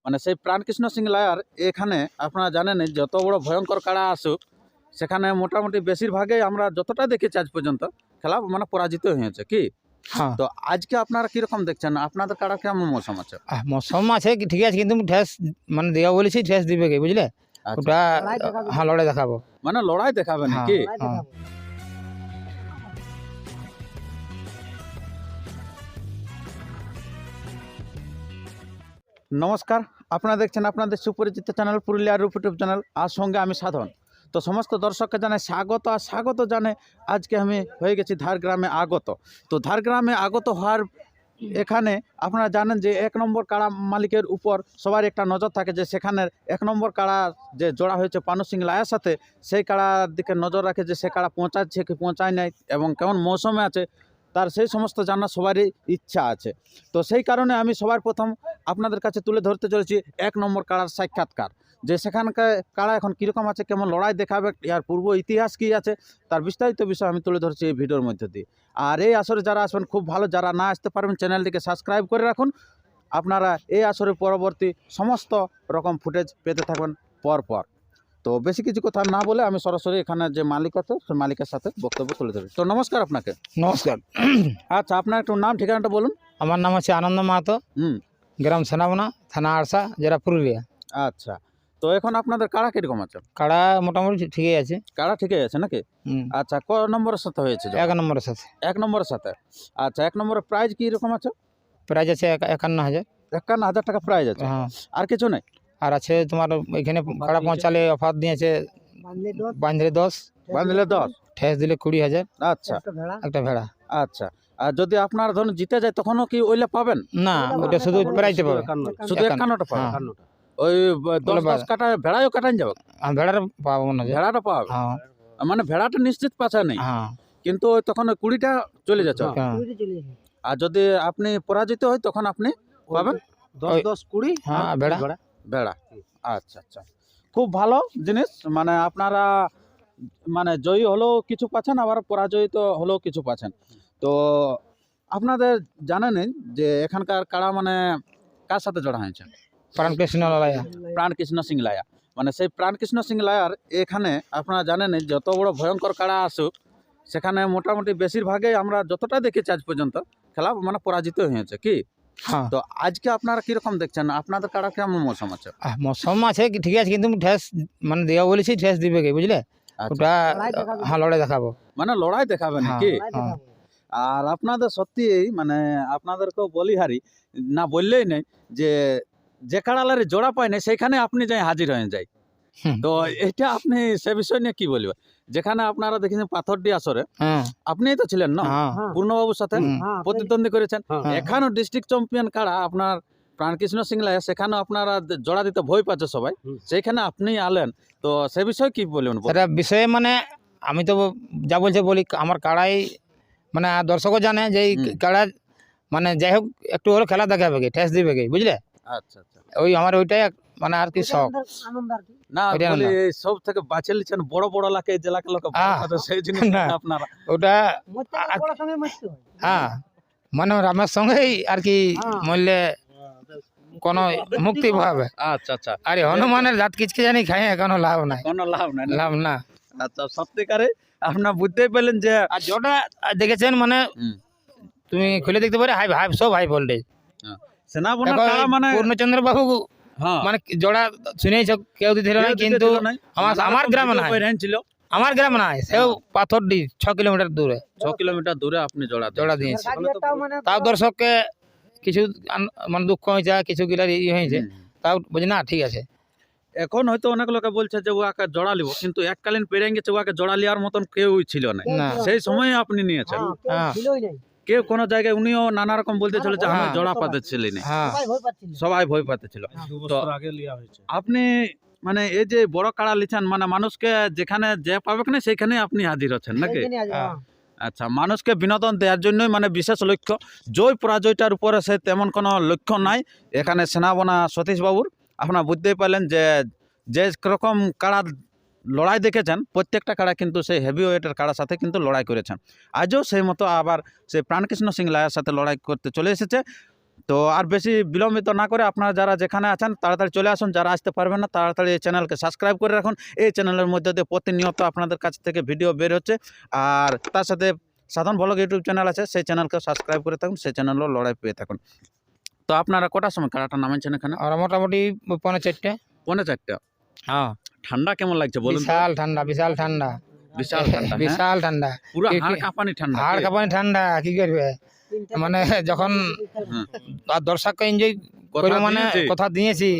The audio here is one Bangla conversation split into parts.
মানে সেই প্রাণকৃষ্ণ সিং লায়ার এখানে আপনারা জানেন যত বড় ভয়ঙ্কর কাড়া আসুক সেখানে মোটামুটি বেশিরভাগই আমরা যতটা দেখেছি আজ পর্যন্ত খেলা মানে পরাজিত হয়েছে কি। হ্যাঁ তো আজকে আপনারা কিরকম দেখছেন, আপনাদের কাড়া কেমন মৌসুম আছে? মৌসুম আছে কি ঠিক আছে, কিন্তু ঠেস মানে দেওয়া বলেছি, ঠেস দিবে কি বুঝলে? আচ্ছা, ওটা হ্যাঁ লড়াই দেখাবো। মানে লড়াই দেখাবে হ্যাঁ, নাকি? হ্যাঁ। নমস্কার, আপনারা দেখছেন আপনাদের সুপরিচিত চ্যানেল পুরুলিয়ার রূপ ইউটিউব চ্যানেল। আর সঙ্গে আমি সাধন। তো সমস্ত দর্শককে জানাই স্বাগত। আর স্বাগত জানে আজকে আমি হয়ে গেছি ধারগ্রামে আগত। তো ধারগ্রামে আগত হওয়ার এখানে আপনারা জানেন যে 1 নম্বর কাড়া মালিকের উপর সবার একটা নজর থাকে, যে সেখানের 1 নম্বর কাড়া যে জোড়া হয়েছে পানু সিং লায়ার সাথে, সেই কাড়ার দিকে নজর রাখে যে সে কাড়া পৌঁছাচ্ছে কি পৌঁছায় নাই এবং কেমন মৌসুমে আছে, তার সেই সমস্ত জানার সবারই ইচ্ছা আছে। তো সেই কারণে আমি সবার প্রথম আপনাদের কাছে তুলে ধরতে চলেছি 1 নম্বর কাড়ার সাক্ষাৎকার, যে সেখানকার কাড়া এখন কীরকম আছে, কেমন লড়াই দেখাবে, ইয়ার পূর্ব ইতিহাস কী আছে, তার বিস্তারিত বিষয় আমি তুলে ধরছি এই ভিডিওর মধ্যে দিয়ে। আর এই আসরে যারা আসবেন খুব ভালো, যারা না আসতে পারবেন চ্যানেলটিকে সাবস্ক্রাইব করে রাখুন। আপনারা এই আসরের পরবর্তী সমস্ত রকম ফুটেজ পেতে থাকবেন পরপর। তো বেশি কিছু কথা না বলে আমি সরাসরি এখানে যে মালিক আছে সেই মালিকের সাথে বক্তব্য তুলে ধরি। তো নমস্কার আপনাকে। নমস্কার। আচ্ছা, আপনার একটু নাম ঠিকানাটা বলুন। আমার নাম হচ্ছে আনন্দ মাহাতো, গ্রাম সেনাবনা, থানা আরসা, জেলা পুরুলিয়া। আচ্ছা, তো এখন আপনাদের কাড়া কিরকম আছে? কাড়া মোটামুটি ঠিকই আছে। কাড়া ঠিকই আছে নাকি? আচ্ছা, ক নম্বরের সাথে হয়েছে? 1 নম্বরের সাথে। 1 নম্বরের সাথে। আচ্ছা, 1 নম্বরের প্রাইজ কি রকম আছে? প্রাইজ আছে 51,000। 51,000 টাকা প্রাইজ আছে। হ্যাঁ, আর কিছু নেই? আর আছে তোমার এখানে কাড়া পৌঁছালে অফার দিয়েছে, বাঁধলে 10, বাঁধলে 10, ঠেস দিলে 20,000। আচ্ছা একটা ভেড়া। আচ্ছা। আর যদি আপনার ধরুন জিতে যায় তখনও কি ওইলে পাবেন? না, ওটা শুধু প্রাইজে পাবে, শুধু 51টা পাবে। হ্যাঁ। ওই 10 কাটা ভেড়াও কাটান যাবে? ভেড়ার পাবো না। ভেড়াটা পাবে? হ্যাঁ মানে ভেড়াটা নিশ্চিত পাচা নেই, হ্যাঁ। কিন্তু ওই তখন ওই 20টা চলে যাচ্ছে। হ্যাঁ। আর যদি আপনি পরাজিত হয় তখন আপনি পাবেন 10-20 হ্যাঁ ভেড়া। ভেড়া। আচ্ছা আচ্ছা, খুব ভালো জিনিস। মানে আপনারা মানে জয়ী হলেও কিছু পাচ্ছেন, আবার পরাজয়িত হলেও কিছু পাচ্ছেন। তো আপনাদের জানেন যে এখানকার কাড়া মানে কার সাথে জড়া হয়েছে? প্রাণকৃষ্ণ লায়া। প্রাণকৃষ্ণ সিং লায়া। মানে সেই প্রাণকৃষ্ণ সিং লায়ার এখানে আপনারা জানেন যত বড় ভয়ঙ্কর কাড়া আসুক সেখানে মোটামুটি বেশিরভাগই আমরা যতটা দেখেছি আজ পর্যন্ত খেলা মানে পরাজিত হয়েছে কি। হ্যাঁ, তো আজকে আপনারা কিরকম দেখছেন, আপনাদের কাড়া কেমন মৌসুম আছে? মৌসুম আছে কি ঠিক আছে, কিন্তু ঠেস মানে দেওয়া বলেছি, ঠেস দিবে কি বুঝলে? আচ্ছা, ওটা হ্যাঁ লড়াই দেখাবো। মানে লড়াই দেখাবে নাকি? হ্যাঁ। আর আপনাদের সত্যি মানে আপনাদেরকেও বলিহারি না বললেই নেই যে যে কাড়ালারে জোড়া পায় না সেইখানে আপনি যাই হাজির হয়ে যাই। হুম। তো এটা আপনি সে বিষয় নিয়ে কি বলবেন? যেখানে আপনারা দেখেছেন পাথরডি আসরে হ্যাঁ আপনিই তো ছিলেন না হ্যাঁ পূর্ণবাবুর সাথে প্রতিদ্বন্দ্বী করেছেন। হ্যাঁ। এখানেও ডিস্ট্রিক্ট চ্যাম্পিয়ন কাড়া আপনার প্রাণকৃষ্ণ সিং লায়া, সেখানেও আপনারা জোড়া দিতে ভয় পাচ্ছে সবাই, সেইখানে আপনি আলেন। তো সে বিষয়ে কি বলবেন? সেটা বিষয়ে মানে আমি তো যা বলছে বলি, আমার কাড়াই মানে দর্শকও জানে যে এই কাড়া মানে যাই হোক একটু হলে খেলা দেখাবে কি, ঠেস দিবে কি বুঝলে? আচ্ছা আচ্ছা, ওই আমার ওইটাই মানে আর কি শখ। না এটা বলি না। এই সব থেকে বাঁচিয়ে নিচ্ছেন বড় বড় লাকে জেলাকে লোক সেই জিনিস না। আপনারা ওটা হ্যাঁ মানে রামের সঙ্গেই আর কি মরলে কোনো মুক্তি পাবে। আচ্ছা আচ্ছা, আরে হনুমানের জাত কিচকে জানি খাই, কোনো লাভ নাই, কোনো লাভ নাই। লাভ না। আচ্ছা, সত্যিকারে আপনার বুঝতেই পারলেন যে আর যেটা দেখেছেন মানে তুমি খুলে দেখতে পারে হাই হাই সব হাই ভোল্টেজ। সেনাবনা কাড়া মানে পূর্ণচন্দ্র বাবু হ্যাঁ মানে জোড়া শুনেছ কেউ দিতে না, কিন্তু আমার গ্রামে নাই, ছিল আমার গ্রামে নাই, সেও পাথরডি 6 কিলোমিটার দূরে, 6 কিলোমিটার দূরে আপনি জোড়া দিয়েছে। তাও দর্শককে কিছু মানে দুঃখ হয়েছে, কিছু গিলার ইয়ে হয়েছে, তাও বুঝি না ঠিক আছে। এখন হয়তো অনেক লোকে বলছে যে ওকে জোড়া লিব, কিন্তু এককালীন পেরিয়ে গেছে, ওকে জোড়া লিয়ার মতন কেউ ছিল না সেই সময় আপনি নিয়েছেন। হ্যাঁ কেউ কোনো জায়গায় উনিও নানা রকম বলতে ছিল যে আমি জোড়া পাতে ছিলি না, হ্যাঁ সবাই ভয় পাতে ছিল। তো আপনি মানে এই যে বড় কাড়া লিছেন, মানে মানুষকে যেখানে যে পাবে না সেইখানে আপনি হাজির আছেন নাকি? আচ্ছা, মানুষকে বিনোদন দেওয়ার জন্যই মানে বিশেষ লক্ষ্য, জয় পরাজয়টার উপরে সে তেমন কোনো লক্ষ্য নাই এখানে সেনাবনা সতীশবাবুর। আপনারা বুঝতেই পারলেন যে যে রকম কাড়া লড়াই দেখেছেন, প্রত্যেকটা কাড়া কিন্তু সেই হেভি ওয়েটের কাড়ার সাথে কিন্তু লড়াই করেছেন। আজও সেই মতো আবার সেই প্রাণকৃষ্ণ সিং লায়ার সাথে লড়াই করতে চলে এসেছে। তো আর বেশি বিলম্বিত না করে আপনারা যারা যেখানে আছেন তাড়াতাড়ি চলে আসুন, যারা আসতে পারবেন না তাড়াতাড়ি এই চ্যানেলকে সাবস্ক্রাইব করে রাখুন। এই চ্যানেলের মধ্যে দিয়ে প্রতিনিয়ত আপনাদের কাছ থেকে ভিডিও বের হচ্ছে। আর তার সাথে সাধন ভ্লগ ইউটিউব চ্যানেল আছে, সেই চ্যানেলকে সাবস্ক্রাইব করে থাকুন, সেই চ্যানেলও লড়াই পেয়ে থাকুন। তো আপনারা কটার সময় কাড়াটা নামাচ্ছেন এখানে? আর মোটামুটি 4:30। 4:30। হ্যাঁ, ঠান্ডা কেমন লাগছে বলুন তো? বিশাল ঠান্ডা, বিশাল ঠান্ডা, বিশাল ঠান্ডা, হ্যাঁ? বিশাল ঠান্ডা, পুরো হাড় কাঁপানি ঠান্ডা। হাড় কাঁপানি ঠান্ডা। কি করবে মানে যখন আর দর্শককে এনজয় করবে, মানে কথা দিয়েছি,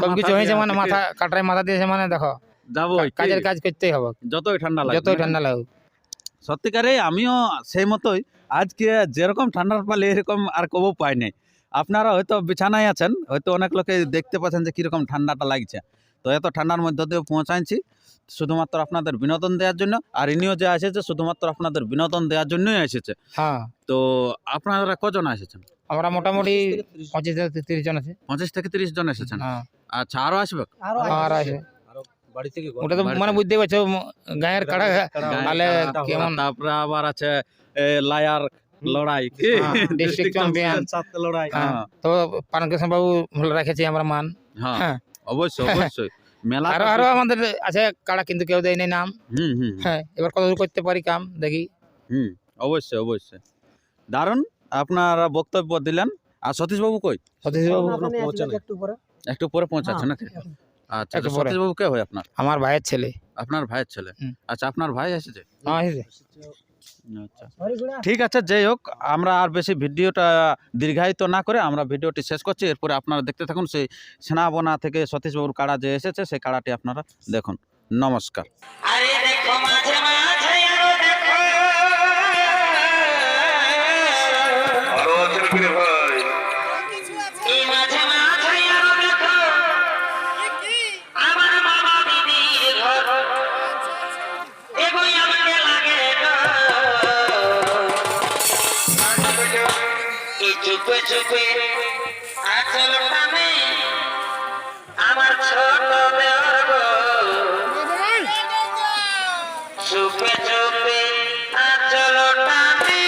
সবকিছু হয়েছে, মানে মাথা কাটায় মাথা দিয়েছে, মানে দেখো যাবো কাজের কাজ করতেই হবে, যতই ঠান্ডা লাগে, যতই ঠান্ডা লাগুক। সত্যিকারে আমিও সেই মতোই। আজকে যেরকম ঠান্ডার পালে এরকম আর কবু পাই নাই। আপনারা হয়তো বিছানায় আছেন, হয়তো অনেক লোকে দেখতে পাচ্ছেন যে কীরকম ঠান্ডাটা লাগছে। তো এত ঠান্ডার মধ্যে দিয়ে পৌঁছাইছি শুধুমাত্র আপনাদের বিনোদন দেওয়ার জন্য। আর ইনিও যে এসেছে শুধুমাত্র আপনাদের বিনোদন দেওয়ার জন্যই এসেছে। হ্যাঁ, তো আপনারা কজন এসেছেন? আমরা মোটামুটি 25 থেকে 30 জন আছি। 25 থেকে 30 জন এসেছেন? হ্যাঁ, আচ্ছা, আরও আসবে? আর আছে ওটা তো মানে বুঝতেই পারছো, গায়ের কাড়া তাহলে কেমন। তারপরে আবার আছে লায়ার লড়াই, ডিস্ট্রিক্ট চ্যাম্পিয়ন লড়াই। তো পানকৃষ্ণ বাবু ভালো রেখেছি আমরা মান। হ্যাঁ, হ্যাঁ, অবশ্যই অবশ্যই। মেলা আরো আমাদের আছে কাড়া, কিন্তু কেউ দেয় নাই নাম। হুম, হ্যাঁ, এবার কতদূর করতে পারি কাম দেখি। অবশ্যই অবশ্যই। দারুণ আপনারা বক্তব্য দিলেন। আর সতীশবাবু কই? সতীশবাবু একটু পরে পৌঁছাচ্ছে নাকি? আচ্ছা, সতীশবাবু কে হয় আপনার? আমার ভাইয়ের ছেলে। আপনার ভাইয়ের ছেলে? আচ্ছা, আপনার ভাই এসেছে? হ্যাঁ, এসেছে। আচ্ছা, ঠিক আছে। যাই হোক, আমরা আর বেশি ভিডিওটা দীর্ঘায়িত না করে আমরা ভিডিওটি শেষ করছি। এরপরে আপনারা দেখতে থাকুন সেই সেনাবনা থেকে সতীশবাবুর কাড়া যে এসেছে, সেই কাড়াটি আপনারা দেখুন। নমস্কার। চুপে চুপে আচল টানে আমার ছোট দেওয়ার গো, চুপে চুপে আচল টানে।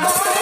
Oh,